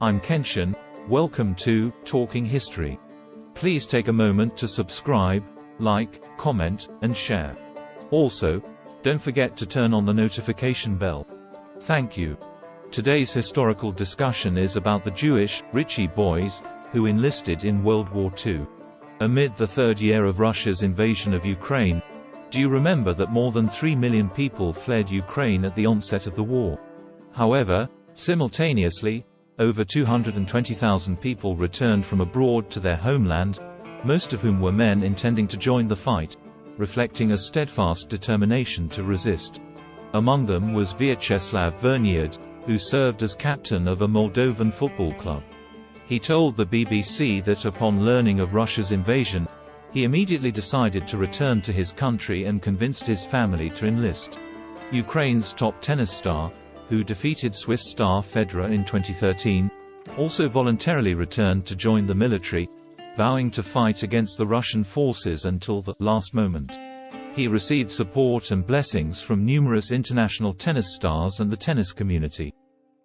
I'm Kenshin. Welcome to Talking History. Please take a moment to subscribe, like, comment, and share. Also, don't forget to turn on the notification bell. Thank you. Today's historical discussion is about the Jewish Ritchie Boys, who enlisted in World War II. Amid the third year of Russia's invasion of Ukraine, do you remember that more than 3 million people fled Ukraine at the onset of the war? However, simultaneously, over 220,000 people returned from abroad to their homeland, most of whom were men intending to join the fight, reflecting a steadfast determination to resist. Among them was Viacheslav Virnyiud, who served as captain of a Moldovan football club. He told the BBC that upon learning of Russia's invasion, he immediately decided to return to his country and convinced his family to enlist. Ukraine's top tennis star, who defeated Swiss star Federer in 2013, also voluntarily returned to join the military, vowing to fight against the Russian forces until the last moment. He received support and blessings from numerous international tennis stars and the tennis community.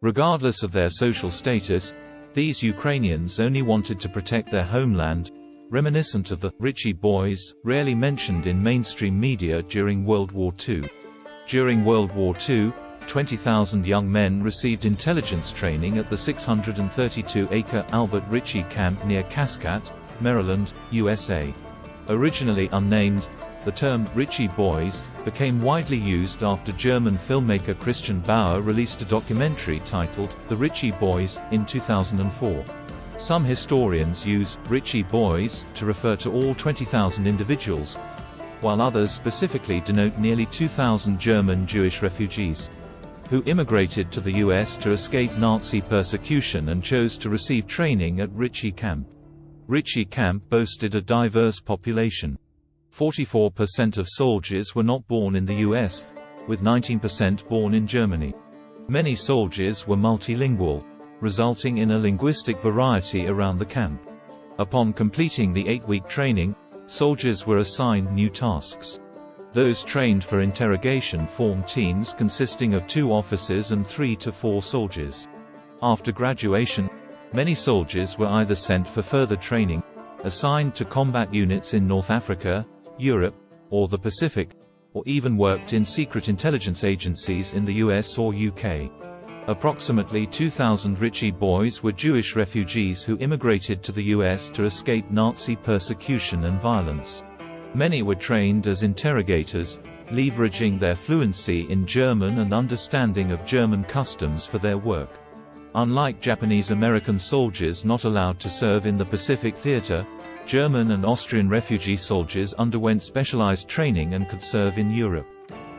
Regardless of their social status, these Ukrainians only wanted to protect their homeland, reminiscent of the Ritchie Boys, rarely mentioned in mainstream media during World War II. During World War II, 20,000 young men received intelligence training at the 632-acre Albert Ritchie camp near Cascat, Maryland, USA. Originally unnamed, the term Ritchie Boys became widely used after German filmmaker Christian Bauer released a documentary titled The Ritchie Boys in 2004. Some historians use Ritchie Boys to refer to all 20,000 individuals, while others specifically denote nearly 2,000 German Jewish refugees who immigrated to the US to escape Nazi persecution and chose to receive training at Ritchie Camp. Ritchie Camp boasted a diverse population. 44% of soldiers were not born in the US, with 19% born in Germany. Many soldiers were multilingual, resulting in a linguistic variety around the camp. Upon completing the 8-week training, soldiers were assigned new tasks. Those trained for interrogation formed teams consisting of 2 officers and 3 to 4 soldiers. After graduation, many soldiers were either sent for further training, assigned to combat units in North Africa, Europe, or the Pacific, or even worked in secret intelligence agencies in the US or UK. Approximately 2,000 Ritchie Boys were Jewish refugees who immigrated to the US to escape Nazi persecution and violence. Many were trained as interrogators, leveraging their fluency in German and understanding of German customs for their work. Unlike Japanese-American soldiers not allowed to serve in the Pacific Theater, German and Austrian refugee soldiers underwent specialized training and could serve in Europe.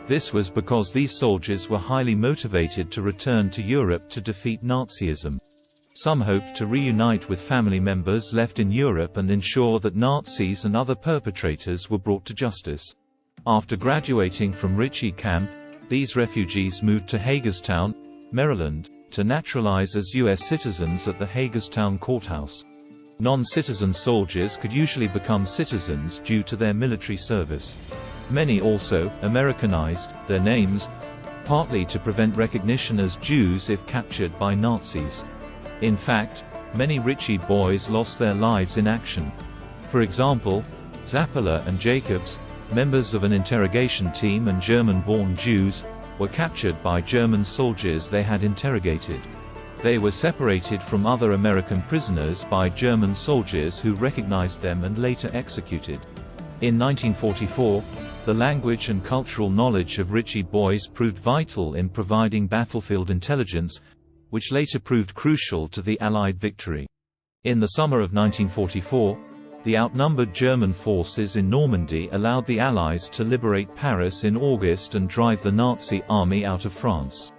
This was because these soldiers were highly motivated to return to Europe to defeat Nazism. Some hoped to reunite with family members left in Europe and ensure that Nazis and other perpetrators were brought to justice. After graduating from Ritchie Camp, these refugees moved to Hagerstown, Maryland, to naturalize as U.S. citizens at the Hagerstown courthouse. Non-citizen soldiers could usually become citizens due to their military service. Many also Americanized their names, partly to prevent recognition as Jews if captured by Nazis. In fact, many Ritchie Boys lost their lives in action. For example, Zappala and Jacobs, members of an interrogation team and German-born Jews, were captured by German soldiers they had interrogated. They were separated from other American prisoners by German soldiers who recognized them and later executed. In 1944, the language and cultural knowledge of Ritchie Boys proved vital in providing battlefield intelligence, which later proved crucial to the Allied victory. In the summer of 1944, the outnumbered German forces in Normandy allowed the Allies to liberate Paris in August and drive the Nazi army out of France.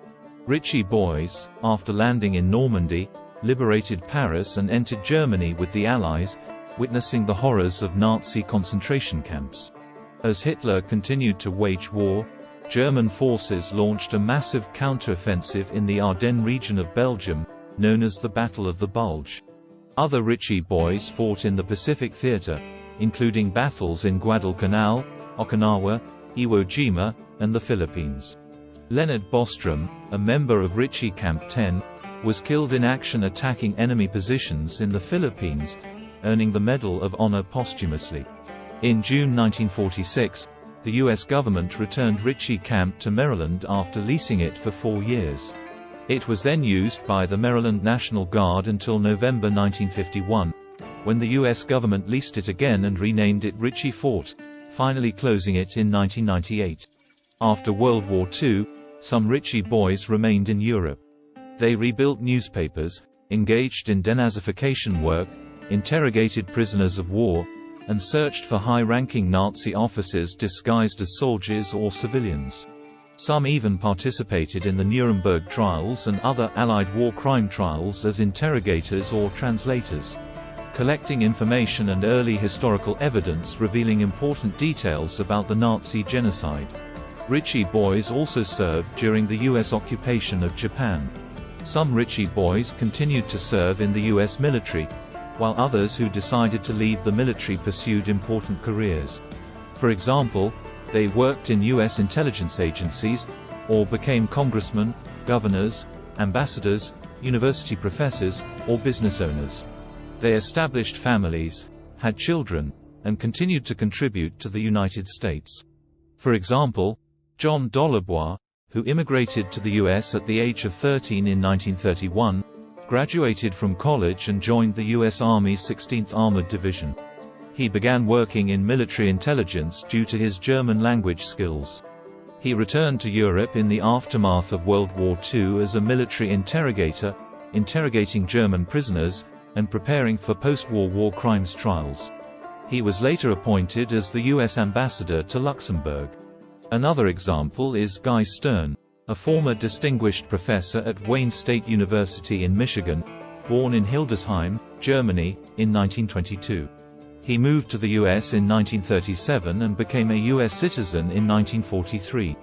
Ritchie Boys, after landing in Normandy, liberated Paris and entered Germany with the Allies, witnessing the horrors of Nazi concentration camps. As Hitler continued to wage war, German forces launched a massive counteroffensive in the Ardennes region of Belgium, known as the Battle of the Bulge. Other Ritchie Boys fought in the Pacific Theater, including battles in Guadalcanal, Okinawa, Iwo Jima, and the Philippines. Leonard Bostrom, a member of Ritchie Camp 10, was killed in action attacking enemy positions in the Philippines, earning the Medal of Honor posthumously. In June 1946, the U.S. government returned Ritchie Camp to Maryland after leasing it for 4 years. It was then used by the Maryland National Guard until November 1951, when the U.S. government leased it again and renamed it Ritchie Fort, finally closing it in 1998. After World War II, some Ritchie Boys remained in Europe. They rebuilt newspapers, engaged in denazification work, interrogated prisoners of war, and searched for high-ranking Nazi officers disguised as soldiers or civilians. Some even participated in the Nuremberg trials and other Allied war crime trials as interrogators or translators, collecting information and early historical evidence revealing important details about the Nazi genocide. Ritchie Boys also served during the U.S. occupation of Japan. Some Ritchie Boys continued to serve in the U.S. military, while others who decided to leave the military pursued important careers. For example, they worked in U.S. intelligence agencies, or became congressmen, governors, ambassadors, university professors, or business owners. They established families, had children, and continued to contribute to the United States. For example, John Dollarbois, who immigrated to the U.S. at the age of 13 in 1931, graduated from college and joined the U.S. Army's 16th Armored Division. He began working in military intelligence due to his German language skills. He returned to Europe in the aftermath of World War II as a military interrogator, interrogating German prisoners, and preparing for post-war war crimes trials. He was later appointed as the U.S. ambassador to Luxembourg. Another example is Guy Stern, a former distinguished professor at Wayne State University in Michigan, born in Hildesheim, Germany, in 1922. He moved to the U.S. in 1937 and became a U.S. citizen in 1943.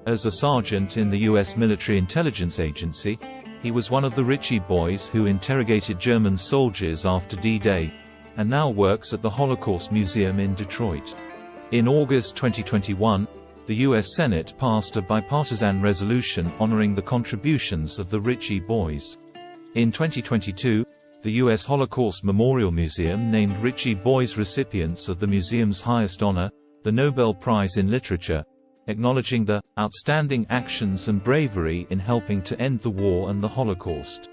As a sergeant in the U.S. Military Intelligence Agency, he was one of the Ritchie Boys who interrogated German soldiers after D-Day, and now works at the Holocaust Museum in Detroit. In August 2021, the U.S. Senate passed a bipartisan resolution honoring the contributions of the Ritchie Boys. In 2022, the U.S. Holocaust Memorial Museum named Ritchie Boys recipients of the museum's highest honor, the Nobel Prize in Literature, acknowledging the outstanding actions and bravery in helping to end the war and the Holocaust.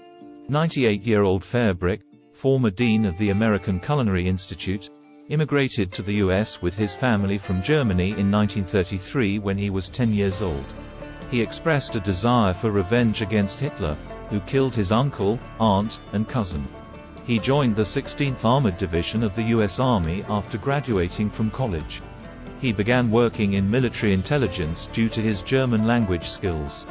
98-year-old Fairbrick, former dean of the American Culinary Institute, immigrated to the U.S. with his family from Germany in 1933 when he was 10 years old. He expressed a desire for revenge against Hitler, who killed his uncle, aunt, and cousin. He joined the 16th Armored Division of the U.S. Army after graduating from college. He began working in military intelligence due to his German language skills.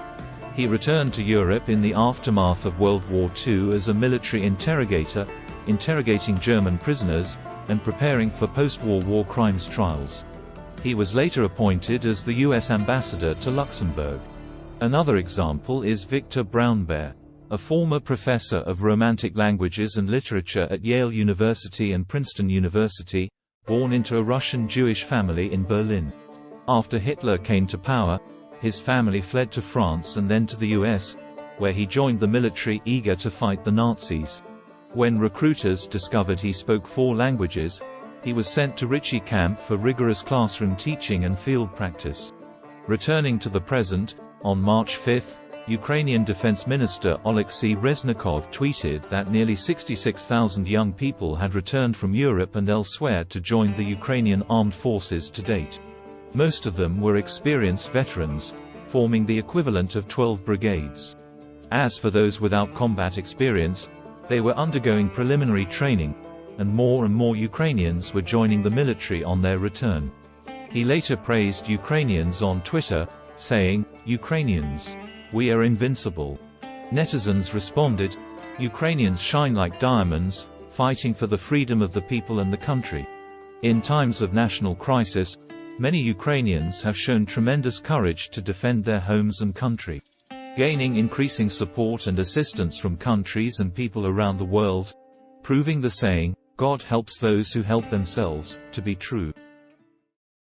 He returned to Europe in the aftermath of World War II as a military interrogator, interrogating German prisoners, and preparing for post-war war crimes trials. He was later appointed as the U.S. ambassador to Luxembourg. Another example is Victor Braunbeer, a former professor of Romantic languages and literature at Yale University and Princeton University, born into a Russian Jewish family in Berlin. After Hitler came to power, his family fled to France and then to the U.S., where he joined the military eager to fight the Nazis. When recruiters discovered he spoke 4 languages, he was sent to Ritchie Camp for rigorous classroom teaching and field practice. Returning to the present, on March 5, Ukrainian Defense Minister Oleksiy Reznikov tweeted that nearly 66,000 young people had returned from Europe and elsewhere to join the Ukrainian armed forces to date. Most of them were experienced veterans, forming the equivalent of 12 brigades. As for those without combat experience, they were undergoing preliminary training, and more Ukrainians were joining the military on their return. He later praised Ukrainians on Twitter, saying, "Ukrainians, we are invincible." Netizens responded, "Ukrainians shine like diamonds, fighting for the freedom of the people and the country." In times of national crisis, many Ukrainians have shown tremendous courage to defend their homes and country, gaining increasing support and assistance from countries and people around the world, proving the saying, "God helps those who help themselves," to be true.